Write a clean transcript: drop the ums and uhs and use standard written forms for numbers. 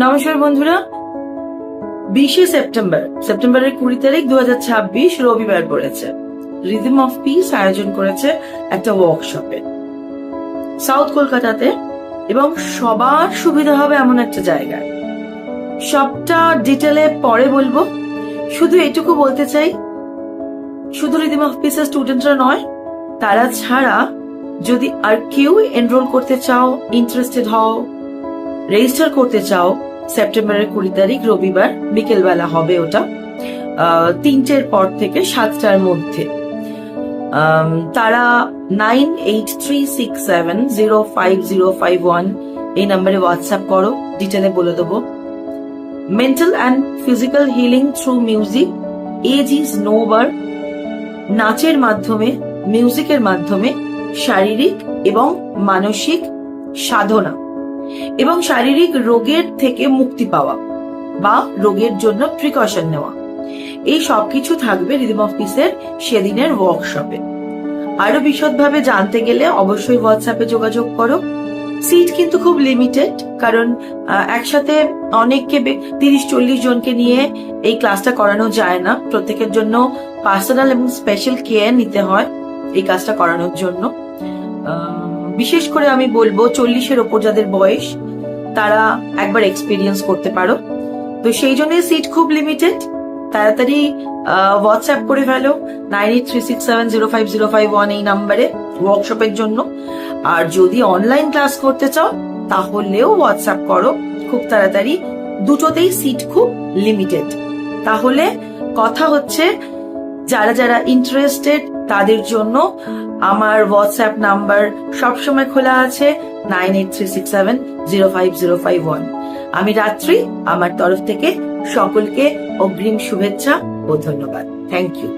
নমস্কার বন্ধুরা, 20 সেপ্টেম্বরের 20 তারিখ 2026 রবিবার পড়েছে। রিদম অফ পিস আয়োজন করেছে একটা ওয়ার্কশপে সাউথ কলকাতাতে, এবং সবার সুবিধা হবে এমন একটা জায়গায়। সবটা ডিটেলে পরে বলবো, শুধু এটুকু বলতে চাই, শুধু রিদম অফ পিসের স্টুডেন্টরা নয়, তারা ছাড়া যদি আর কেউ এনরোল করতে চাও, ইন্টারেস্টেড হও, রেজিস্টার করতে চাও, সেপ্টেম্বরের 20 তারিখ রবিবার বিকেলবেলা হবে ওটা, 3টের পর থেকে 7টার মধ্যে। তারা 9836705051 এই নাম্বারে হোয়াটসঅ্যাপ করো, ডিটেলে বলে দেবো। Mental and physical healing through music, age is no bar. নাচের মাধ্যমে, মিউজিকের মাধ্যমে শারীরিক এবং মানসিক সাধনা এবং শারীরিক রোগের থেকে মুক্তি পাওয়া বা রোগের জন্য প্রিকশন নেওয়া, এই সবকিছু থাকবে রিদম অফ পিসের সেদিনের ওয়ার্কশপে। আরো বিশদভাবে জানতে গেলে অবশ্যই হোয়াটসঅ্যাপে যোগাযোগ করো। সিট কিন্তু খুব লিমিটেড, কারণ একসাথে অনেককে 30-40 জনকে নিয়ে এই ক্লাসটা করানো যায় না। প্রত্যেকের জন্য পার্সোনাল এবং স্পেশাল কেয়ার নিতে হয় এই কাজটা করানোর জন্য। বিশেষ করে আমি বলবো 40-এর ওপর যাদের বয়স, তারা একবার এক্সপিরিয়েন্স করতে পারো। তো সেই জন্য সিট খুব লিমিটেড। তাড়াতাড়ি হোয়াটসঅ্যাপ করে ফেলো 9836705051 এই নাম্বারে ওয়ার্কশপের জন্য। আর যদি অনলাইন ক্লাস করতে চাও তাহলেও হোয়াটসঅ্যাপ করো খুব তাড়াতাড়ি। দুটোতেই সিট খুব লিমিটেড। তাহলে কথা হচ্ছে, যারা যারা ইন্টারেস্টেড তাদের জন্য আমার হোয়াটসঅ্যাপ নাম্বার সবসময় খোলা আছে 9836705051। আমি রাত্রি, আমার তরফ থেকে সকলকে অগ্রিম শুভেচ্ছা ও ধন্যবাদ। Thank you.